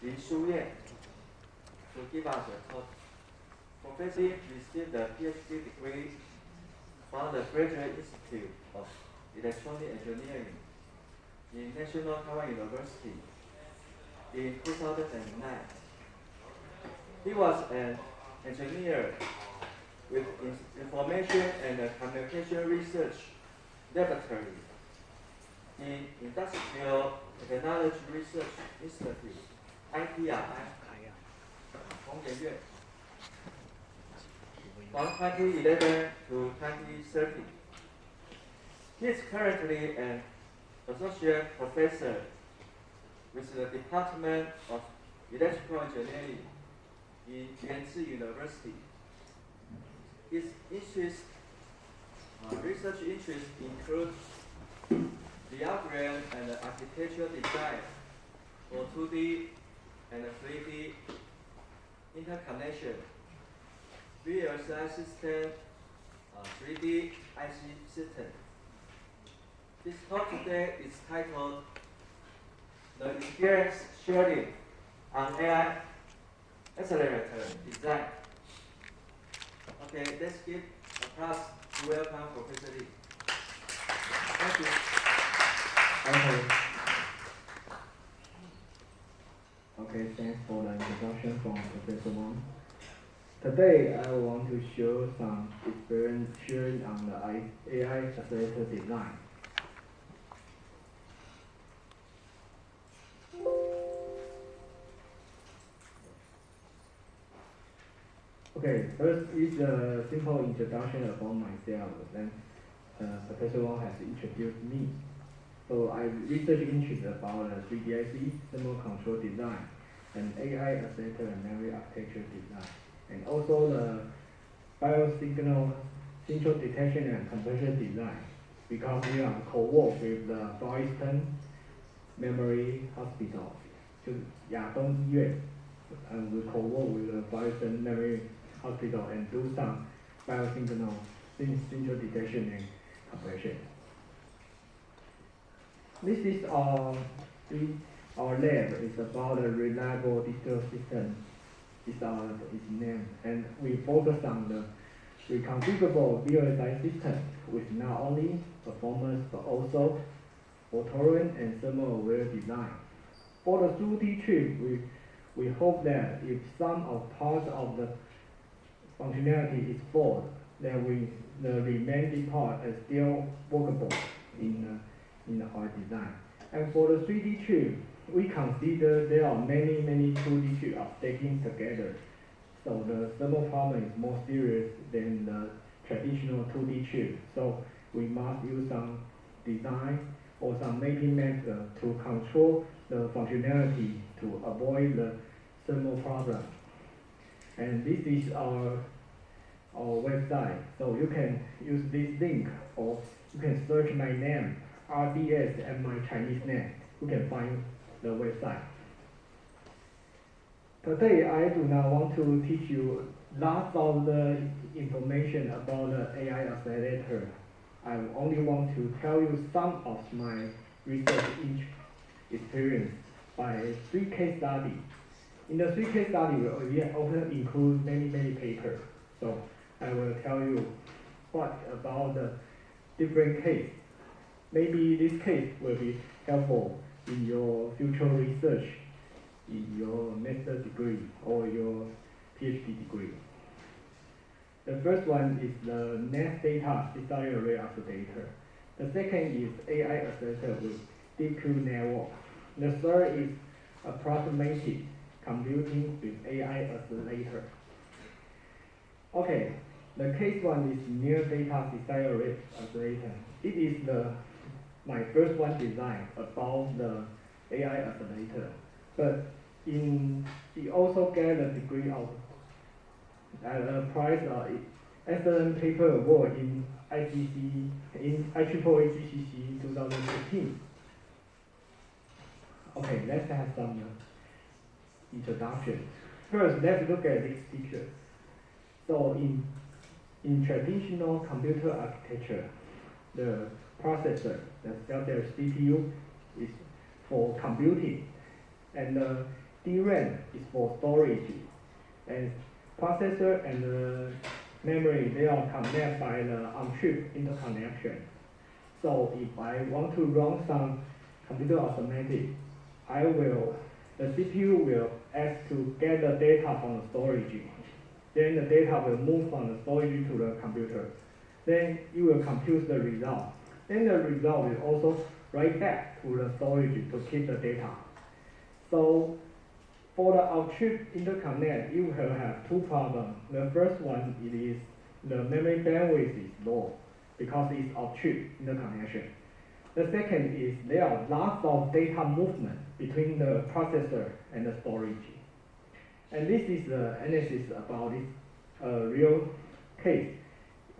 Li Shuyan to give us a talk. Professor received a PhD degree from the Graduate Institute of Electronic Engineering in National Taiwan University in 2009. He was an engineer with Information and Communication Research Laboratory in Industrial Technology Research Institute, ITRI, 工研院 from 2011 to 2030. He is currently an associate professor with the Department of Electrical Engineering in Yangtze University. His research interests include diagram and architectural design for 2D and 3D interconnection, VLSI system, 3D IC system. This talk today is titled The Experience Sharing on AI Accelerator Design. Okay, let's give applause to welcome Professor Lee. Thank you. Okay, thanks for the introduction from Professor Wang. Today, I want to show some experience sharing on the AI accelerator design. Okay, first is a simple introduction about myself. Then Professor Wang has introduced me. So I research interest about 3DIC, thermal control design, and AI accelerator and memory architecture design, and also the biosignal central detection and conversion design, because we are co-work with the Far Eastern Memory Hospital, 就是亚东医院, and we co-work with the Far Eastern Memory Hospital and do some biosignal central detection and conversion. This is our lab. It's about a reliable digital system. Its name, and we focus on the reconfigurable VLSI system with not only performance but also fault-tolerant and thermal-aware design. For the 2D chip, we hope that if some of parts of the functionality is fault, then the remaining part is still workable in our design. And for the 3D chip, we consider there are many 2D chips are stacking together. So the thermal problem is more serious than the traditional 2D chip. So we must use some design or some mapping method to control the functionality to avoid the thermal problem. And this is our website. So you can use this link, or you can search my name, RDS, and my Chinese name. You can find the website. Today, I do not want to teach you lots of the information about the AI accelerator. I only want to tell you some of my research experience by 3 case studies. In the 3 case studies, we often include many papers. So I will tell you what about the different case. Maybe this case will be helpful in your future research, in your master's degree or your PhD degree. The first one is the next data desire array accelerator. The second is AI accelerator with deep Q network. The third is approximated computing with AI accelerator. Okay, the case one is near data desire array accelerator. It is my first one design about the AI accelerator, but it also get a degree of prize excellent paper award in IEEE GCC 2015. Okay, let's have some introduction. First, let's look at this picture. So in traditional computer architecture, the processor, the CPU, is for computing. And DRAM is for storage, and processor and memory, they are connected by the on-chip interconnection. So if I want to run some computer arithmetic, the CPU will ask to get the data from the storage. Then the data will move from the storage to the computer. Then it will compute the result. Then the result will also write back to the storage to keep the data. So for the out-chip interconnect, you will have two problems. The first one is the memory bandwidth is low because it's out-chip interconnection. The second is there are lots of data movement between the processor and the storage. And this is the analysis about this real case.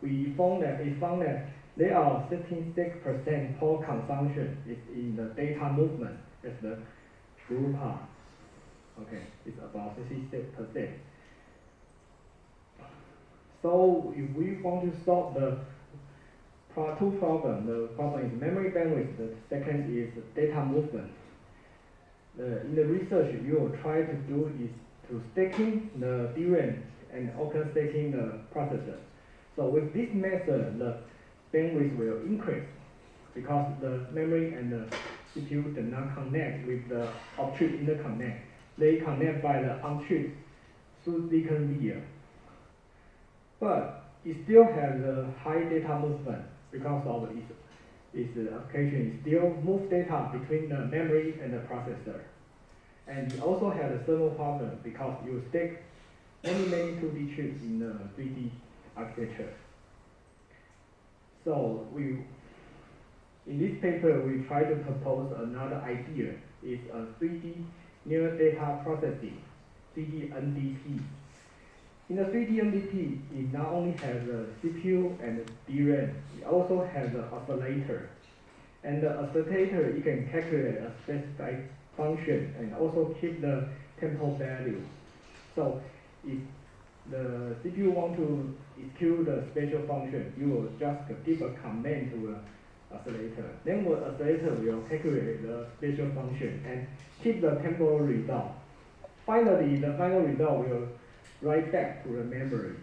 We found that there are 66% power consumption is in the data movement as the blue part. Okay, it's about 66%. So if we want to solve the two problems, the problem is memory bandwidth, the second is data movement. In the research, you will try to do is to staking the DRAM and also staking the processor. So with this method, the bandwidth will increase because the memory and the CPU do not connect with the off-chip interconnect. They connect by the on-chip silicon via. But it still has a high data movement because of its application. It still move data between the memory and the processor. And it also has a thermal problem because you stick many 2D chips in the 3D architecture. So in this paper, we try to propose another idea. It's a 3D near data processing, 3D NDP. In the 3D NDP, it not only has a CPU and DRAM, it also has an oscillator. And the oscillator, it can calculate a specified function and also keep the tempo value. So if the CPU want to execute the special function, you will just give a command to the oscillator. Then the oscillator will calculate the special function and keep the temporal result. Finally, the final result will write back to the memory.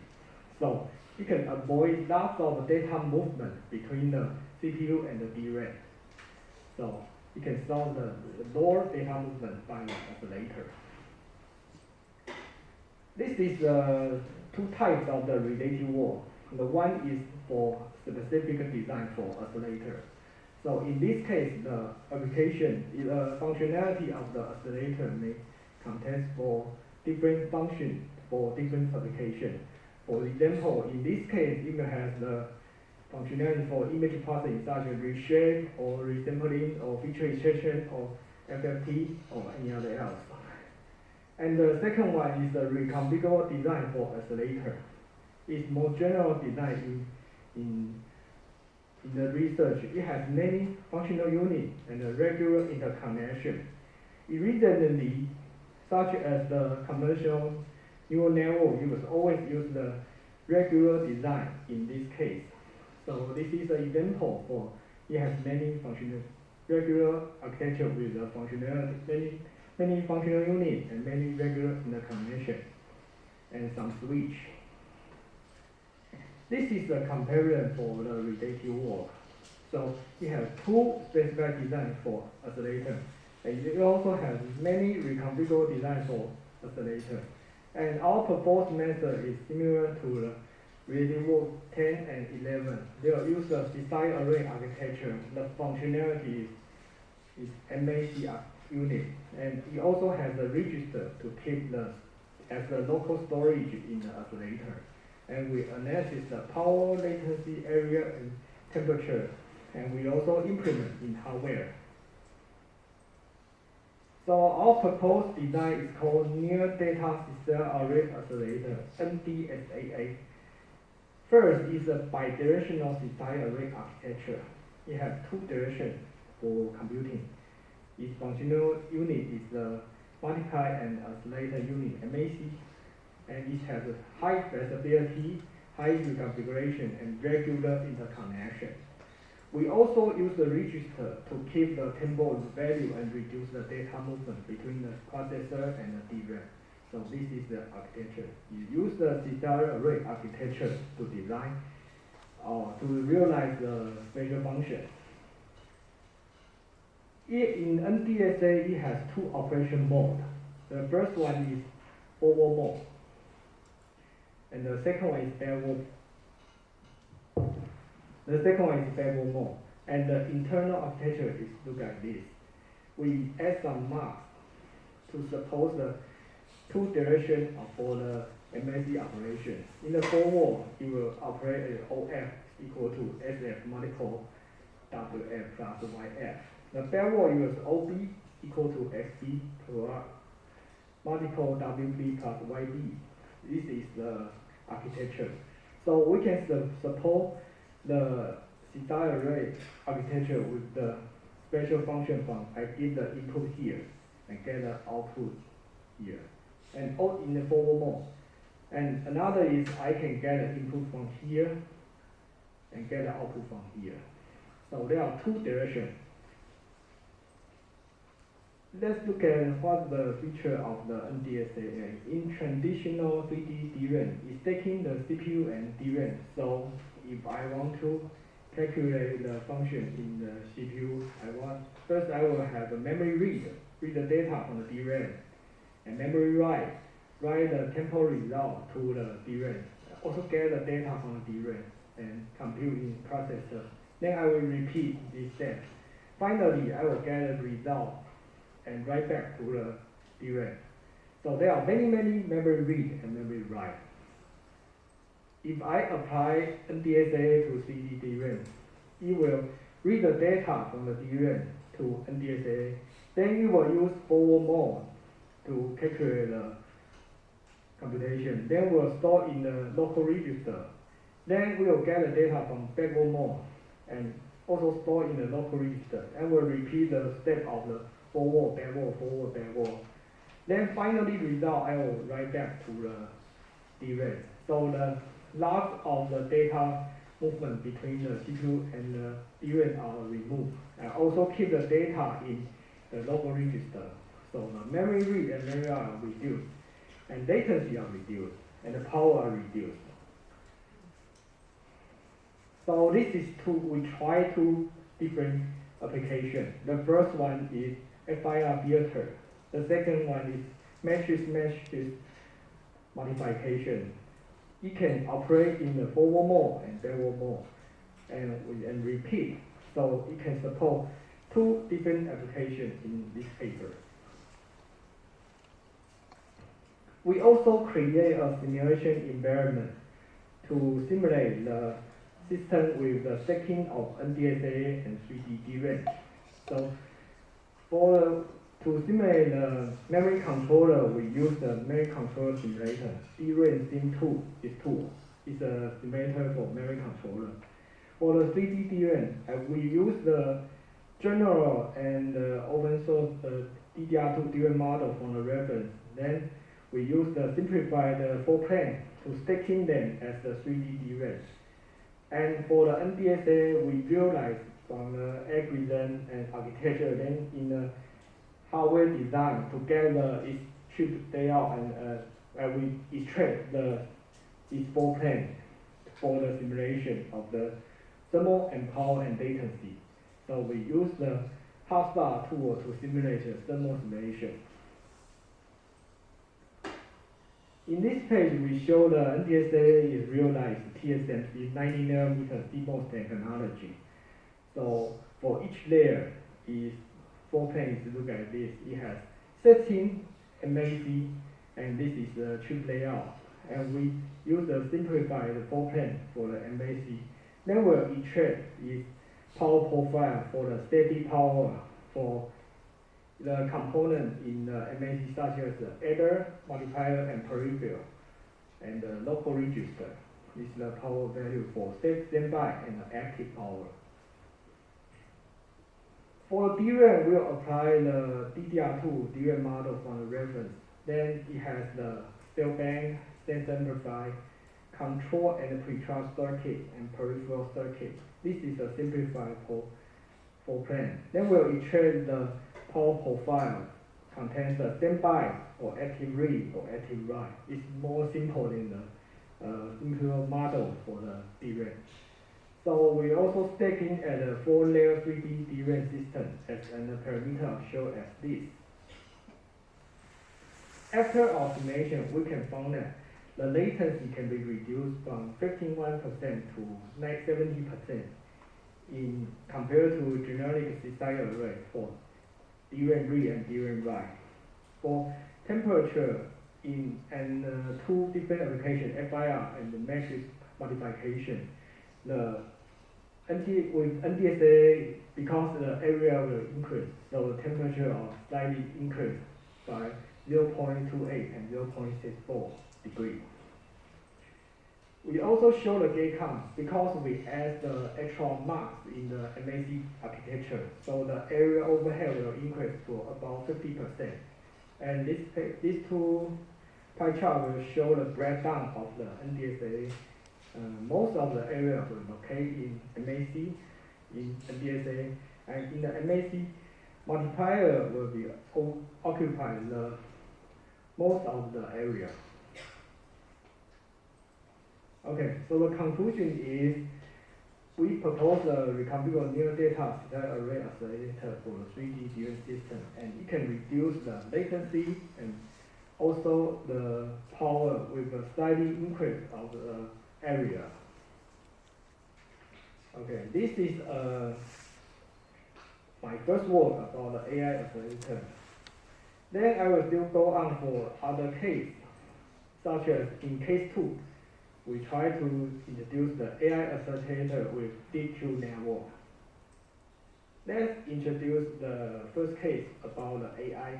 So you can avoid lots of data movement between the CPU and the DRAM. So you can solve the lower data movement by the oscillator. This is two types of the relative work. The one is for specific design for oscillator. So in this case, the application, the functionality of the oscillator may contain for different functions for different applications. For example, in this case, it has the functionality for image processing such as reshape or resampling or feature extraction or FFT or any other else. And the second one is the reconfigurable design for oscillator. It's more general design in the research. It has many functional units and a regular interconnection. It recently, such as the conventional neural network, you must always use the regular design in this case. So this is an example for it has many functional regular architecture with the functionality, many functional units and many regular interconnection and some switch. This is a comparison for the relative work. So it has two specified designs for oscillator. And it also has many reconfigurable designs for oscillator. And our proposed method is similar to the relative work 10 and 11. They will use the design array architecture. The functionality is MAC unit. And it also has a register to keep as the local storage in the oscillator. And we analyze the power, latency, area, and temperature. And we also implement in hardware. So our proposed design is called Near Data System Array Oscillator, NDSAA. First is a bidirectional design array architecture. It has two directions for computing. Its functional unit is the multiply and oscillator unit, MAC, and it has a high flexibility, high reconfiguration, and regular interconnection. We also use the register to keep the temporal value and reduce the data movement between the processor and the DRAM. So this is the architecture. You use the serial array architecture to design or to realize the special function. In NDSA, it has two operation modes. The first one is forward mode, and the second one is backward. The second one is backward mode, and the internal architecture is look like this. We add some marks to support the two directions for the MAC operation. In the forward, it will operate as OF equal to SF multiple WF plus YF. The backward is OB equal to XB plus multiple WB plus YB. This is the architecture. So we can support the serial array architecture with the special function from I give the input here and get the output here, and all in the forward mode. And another is I can get the input from here and get the output from here. So there are two directions. Let's look at what the feature of the NDSA. In traditional 3D DRAM, it's taking the CPU and DRAM. So if I want to calculate the function in the CPU, first I will have a memory read the data from the DRAM, and memory write the temporal result to the DRAM. Also get the data from the DRAM and compute in processor. Then I will repeat this step. Finally, I will get a result and write back to the DRAM. So there are many memory read and memory write. If I apply NDSA to 3D DRAM, it will read the data from the DRAM to NDSA. Then it will use forward mode to calculate the computation. Then we'll store in the local register. Then we will get the data from backward mode and also store in the local register. And we'll repeat the step of the forward, backward. Then finally result I will write back to the DRAM. So the loss of the data movement between the CPU and the DRAM are removed. And also keep the data in the local register. So the memory read and memory write are reduced, and latency are reduced, and the power are reduced. So this is we try two different applications. The first one is FIR filter. The second one is matrix multiplication. It can operate in the forward mode and backward mode, and repeat. So it can support two different applications in this paper. We also create a simulation environment to simulate the system with the stacking of NDSA and 3D DRAM. So to simulate the memory controller, we use the memory controller simulator. DRAM Sim2 is tool. It's a simulator for memory controller. For the 3D DRAM, we use the general and open source DDR2 DRAM model from the reference. Then we use the simplified floor plan to stacking them as the 3D DRAM. And for the NDSA, we realize from the algorithm and architecture, then in the hardware design to get its chip layout, and we extract its floor plan for the simulation of the thermal and power and latency. So we use the hotspot tool to simulate the thermal simulation. In this page, we show the NDSA is realized TSMC 90nm CMOS technology. So for each layer, is floor plan is look like this. It has 16 MAC, and this is the chip layout. And we use the simplified floor plan for the MAC. Then we'll extract its power profile for the steady power for the component in the MAC, such as the adder, multiplier, and peripheral, and the local register. This is the power value for standby and active power. For DRAM, we'll apply the DDR2 DRAM model from the reference. Then it has the cell bank, sense amplifier, control and pre-charge circuit, and peripheral circuit. this is a simplified for plan. Then we'll iterate the power profile contains the standby or active read or active write. It's more simple than the simpler model for the DRAM. So we also stacking at a 4-layer 3D DRAM system as an parameter shown as this. After optimization, we can find that the latency can be reduced from 51% to 70% in compared to generic CSI array for DRAM read and DRAM write. For temperature in two different applications, FIR and the matrix modification, with NDSA, because the area will increase, so the temperature will slightly increase by 0.28 and 0.64 degrees. We also show the gate count because we add the extra marks in the MAC architecture, so the area overhead will increase to about 50%. And these two pie chart will show the breakdown of the NDSA. Most of the area will locate in MAC, in NDSA, and in the MAC, multiplier will be occupy the most of the area. Okay, so the conclusion is we propose a reconfigurable near data array accelerator for the 3D DRAM system, and it can reduce the latency and also the power with a slightly increase of the area. Okay, this is my first work about the AI accelerator. Then I will still go on for other cases, such as in case 2, we try to introduce the AI accelerator with DQ network. Let's introduce the first case about the AI.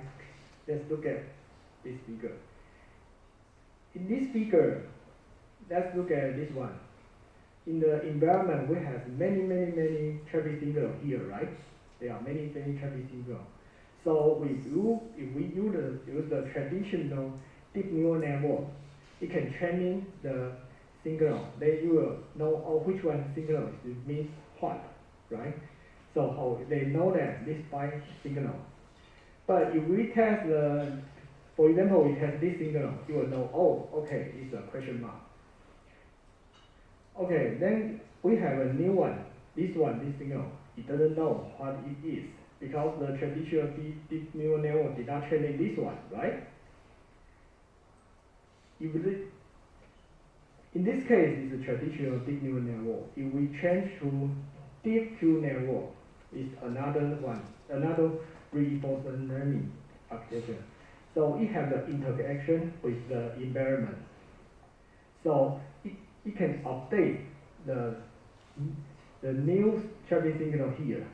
Let's look at this figure. In this figure, let's look at this one. In the environment, we have many traffic signals here, right? There are many traffic signals. So if we use the traditional deep neural network, it can train in the signal. Then you will know which one signal means what, right? So they know that this 5 signal. But if we test for example, we test this signal, you will know, oh, okay, it's a question mark. Okay, then we have a new one. This signal, it doesn't know what it is because the traditional deep neural network did not train in this one, right? In this case, it's a traditional deep neural network. If we change to deep Q network, it's another one, another reinforcement learning architecture. So it has the interaction with the environment. So it can update the new traffic signal here.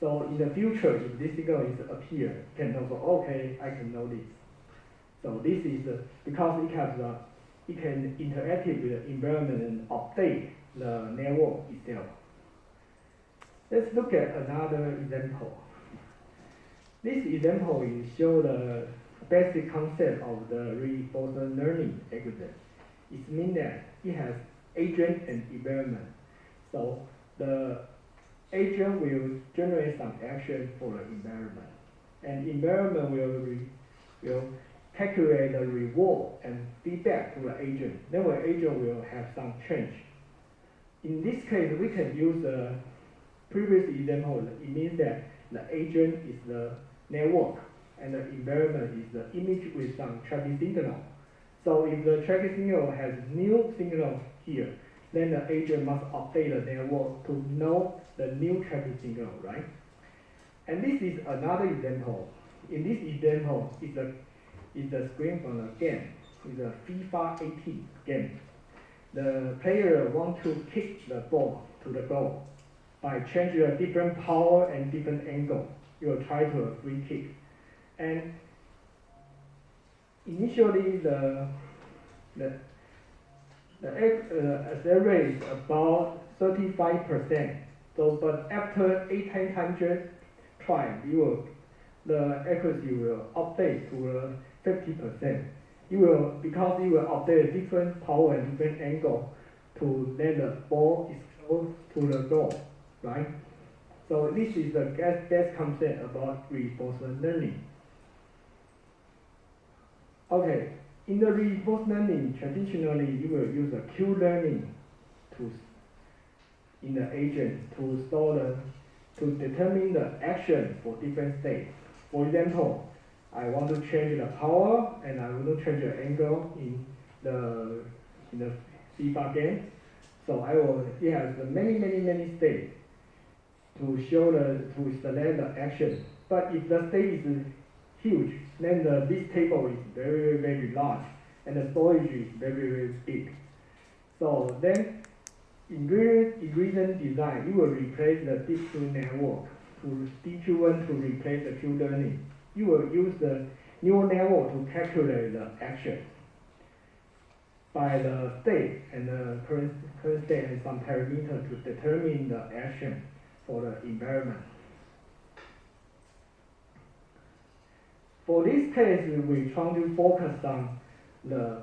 So in the future, if this signal is appear, it can also, okay, I can know this. So this is because it can interact with the environment and update the network itself. Let's look at another example. This example will show the basic concept of the reinforcement learning algorithm. It means that it has agent and environment. So the agent will generate some action for the environment, and environment will calculate the reward and feedback to the agent. Then the agent will have some change. In this case, we can use the previous example. It means that the agent is the network and the environment is the image with some traffic signal. So if the traffic signal has new signal here, then the agent must update the network to know the new traffic signal, right? And this is another example. In this example, it's a screen from a game. It's a FIFA 18 game. The player wants to kick the ball to the goal by changing a different power and different angle. You will try to a free kick. And initially the acceleration is about 35%. So, but after 800 try, the accuracy will update to 50%. Because you will update a different power and different angle to let the ball is go to the goal, right? So this is the best concept about reinforcement learning. Okay, in the reinforcement learning, traditionally you will use a Q-learning in the agent to determine the action for different states. For example, I want to change the power and I want to change the angle in the FIFA game. So it has many states to select the action. But if the state is huge, then this table is very large and the storage is very big. So then in gradient design, you will replace the deep network to DQ1 to replace the Q-learning. You will use the neural network to calculate the action by the state and the current state and some parameter to determine the action for the environment. For this case, we try to focus on the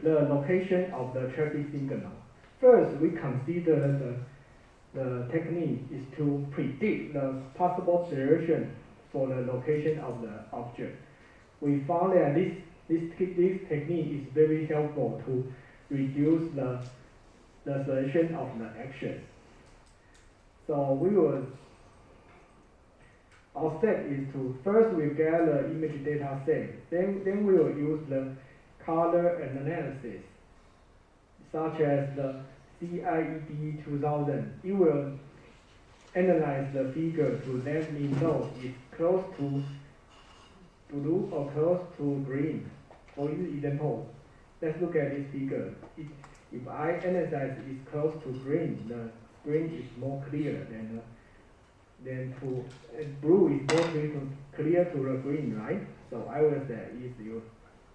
location of the traffic signal. First, we consider the technique is to predict the possible direction for the location of the object. We found that this technique is very helpful to reduce the selection of the action. So our step is to first we get the image data set, then we will use the color analysis, such as the CIED 2000. It will analyze the figure to let me know it's close to blue or close to green. For example, let's look at this figure. If I analyze it's close to green, the green is more clear than blue is more clear to the green, right? So I will say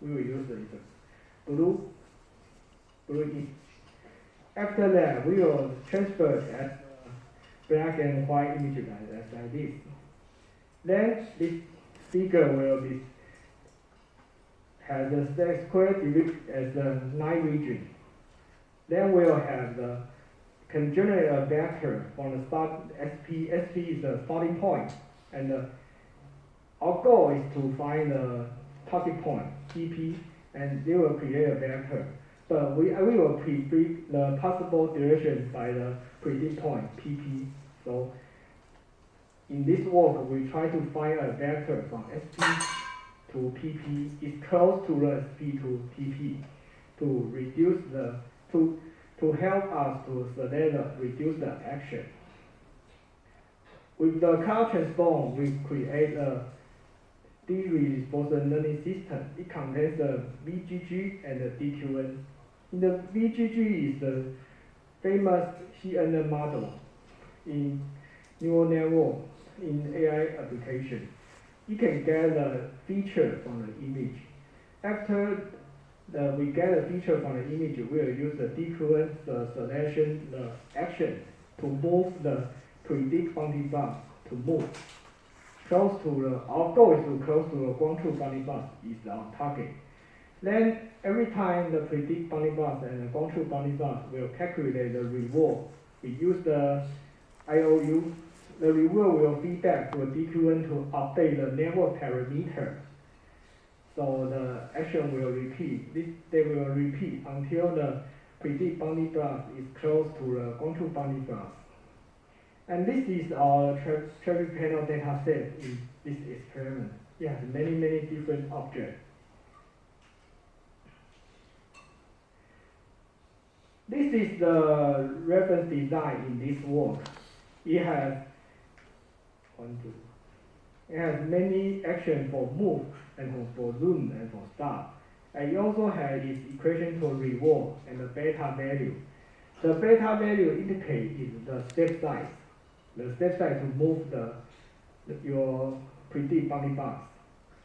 we will use the blue image. After that, we will transfer as black and white image like this. Then this figure will have the square divided as a 9 region. Then we'll can generate a vector from the start SP. SP is the starting point, and our goal is to find the target point PP, and they will create a vector. But we will predict the possible direction by the predict point PP. So in this work, we try to find a vector from SP to PP is close to the SP to PP to reduce to help us to reduce the action. With the color transform, we create a reinforcement learning system. It contains the VGG and the DQN. In the VGG is the famous CNN model in neural network in AI application. You can get the feature from the image. After we get a feature from the image, we will use the DQN selection action to move the predict bounding box to move close to our goal is to close to the Guangzhou bounding box is our target. Then every time the predict bounding box and the Guangzhou bounding box will calculate the reward. We use the IOU. The reward will feed back to a DQN to update the network parameter. So the action will repeat. They will repeat until the predict bounding box is close to the Guangzhou bounding box. And this is our traffic panel data set in this experiment. It has many different objects. This is the reference design in this work. It has many actions for move and for zoom and for stop. And it also has its equation for reward and the beta value. The beta value indicates the step size. The step size to move your predict bounding box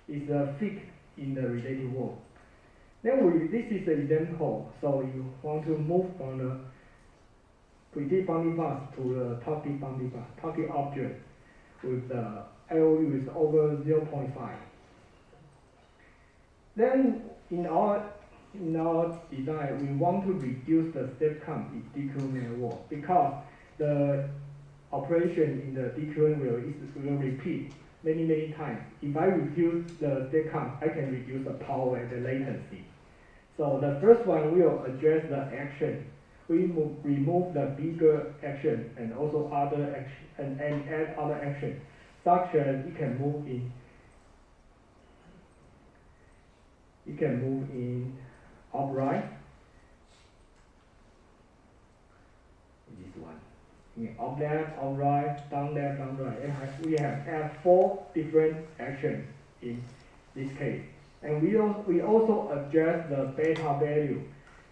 is fixed in the related work. Then this is the example. So you want to move from the predict bounding box to the target bounding box, target object with the IOU is over 0.5. Then in our in our design, we want to reduce the step count in DQ network because the operation in the DQN will repeat many times. If I reduce the step count, I can reduce the power and the latency. So the first one will address the action. We remove the bigger action and also other action and add other action, such as it can move in upright. This one. In up left, up right, down left, down right. We have add 4 different actions in this case. And we also adjust the beta value.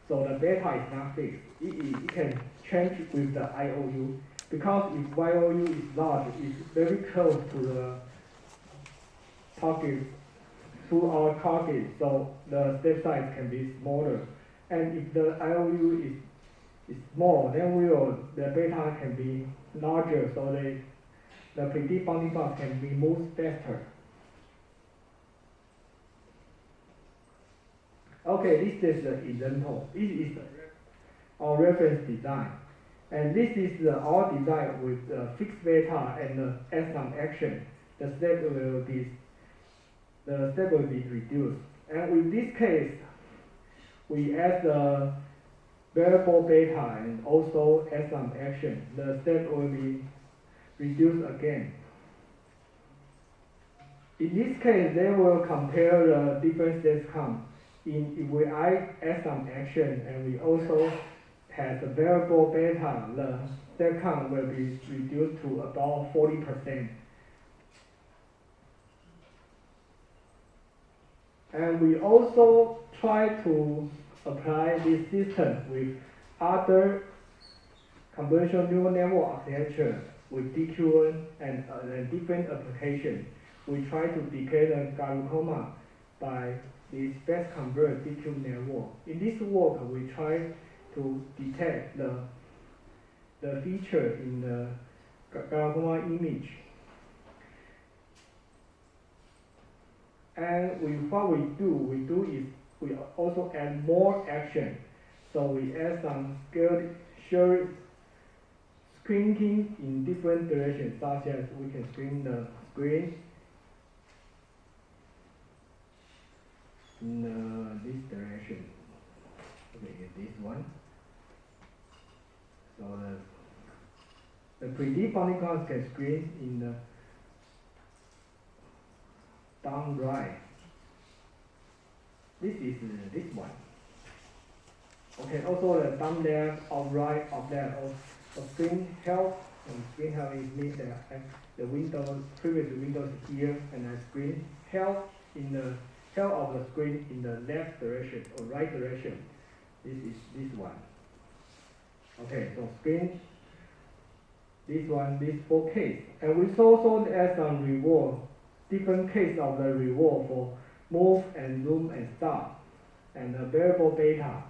So the beta is not fixed. It can change with the IOU. Because if IOU is large, it's very close to the target, to our target, so the step size can be smaller. And if the IOU is small, then the beta can be larger, so the predicted bounding box can be moved faster. Okay, this is the example. This is our reference design. And this is our design with fixed beta and add some action. The step will be reduced. And with this case, we add the variable beta and also add some action. The step will be reduced again. In this case, they will compare the different steps count. If I add some action and we also have the variable beta, the step count will be reduced to about 40%. And we also try to apply this system with other convolutional neural network architecture with DQN and different applications. We try to decay the glaucoma by this fast converged DQ network. In this work, we try to detect the feature in the glaucoma image. And what we do is we also add more action. So we add some screening in different directions, such as we can screen the screen in this direction. Okay, this one. So the predicted bounding box can screen in the down right. This is this one. Okay, also the down left, up right, up left, of screen help, and screen help is mean that the window, previous windows here, and the screen help in the help of the screen in the left direction or right direction. This is this one. Okay, so screen, this one, this 4 case. And we also add some reward, different case of the reward for move and zoom and stop, and the variable beta.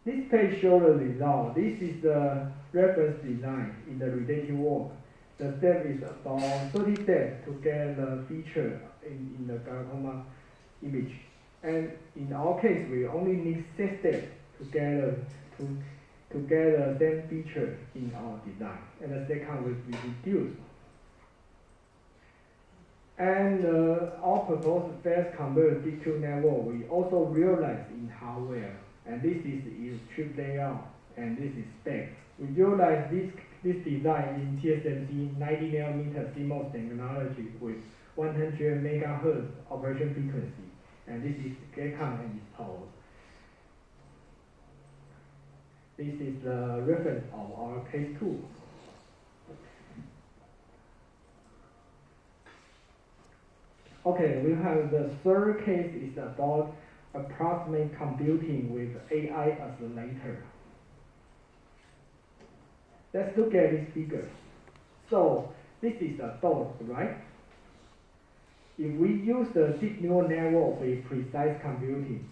This page shows the result. This is the reference design in the related work. The step is about 30 steps to get the feature in the glaucoma image. And in our case, we only need 6 steps to get the same feature in our design. And the step count will be reduced. And our proposed fast converged DQ network, we also realized in hardware. And this is chip layout, and this is spec. We realized this design in TSMC 90 nanometer CMOS technology with 100 megahertz operation frequency. And this is gate count and its power. This is the reference of our case 2. Okay, we have the third case is about approximate computing with AI accelerator. Let's look at this figure. So this is a dot, right? If we use the deep neural network with precise computing,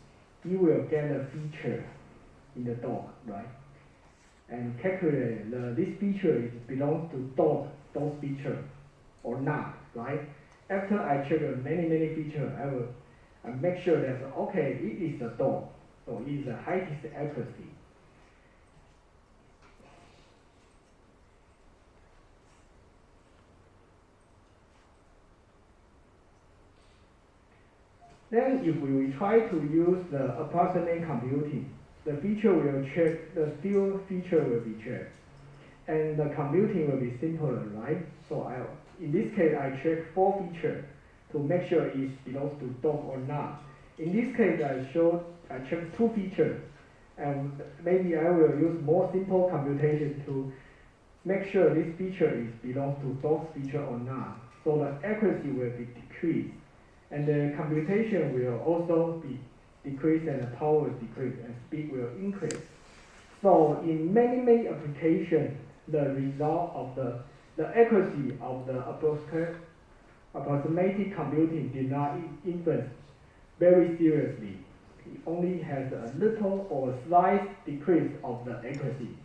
you will get a feature in the dot, right? And calculate this feature belongs to dot feature or not, right? After I check many features, and make sure that, okay, it is the dog, so it is the highest accuracy. Then if we try to use the approximate computing, the feature will check, the still feature will be checked. And the computing will be simpler, right? So in this case, I check 4 features to make sure it belongs to dog or not. In this case, I check 2 features, and maybe I will use more simple computation to make sure this feature belongs to dog's feature or not. So the accuracy will be decreased, and the computation will also be decreased, and the power will decrease, and speed will increase. So in many applications, the result of the accuracy of the approximate computing did not influence very seriously. It only has a little or slight decrease of the accuracy.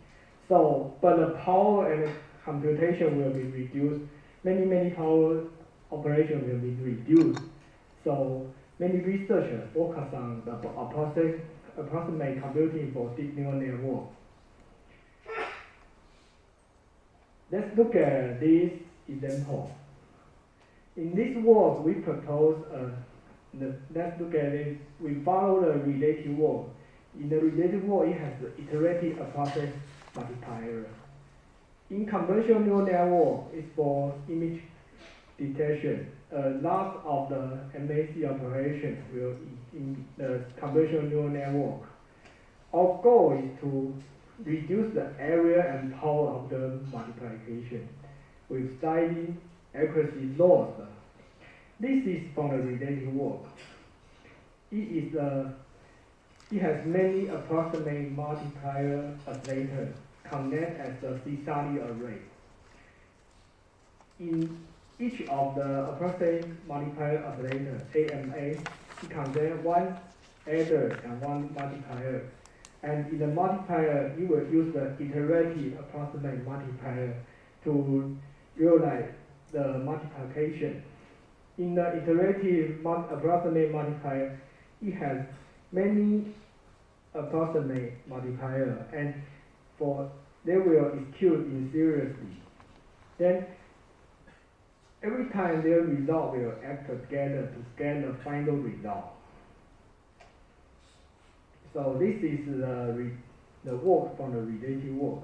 So, but the power and computation will be reduced. Many power operations will be reduced. So many researchers focus on the approximate computing for deep neural network. Let's look at this example. In this work, we propose let's look at it. We follow the related work. In the related work, it has the iterative approximate multiplier. In convolutional neural network, it's for image detection. A lot of the MAC operation will in the convolutional neural network. Our goal is to reduce the area and power of the multiplication with slightly accuracy loss. This is from the related work. It has many approximate multiplier oscillators connect as a C-SARI array. In each of the approximate multiplier oscillator, AMA, it contains 1 adder and 1 multiplier. And in the multiplier, you will use the iterative approximate multiplier to realize the multiplication. In the iterative approximate multiplier, it has many approximate multiplier, and they will execute in seriously. Then every time their result will act together to scan the final result. So this is the work from the related work.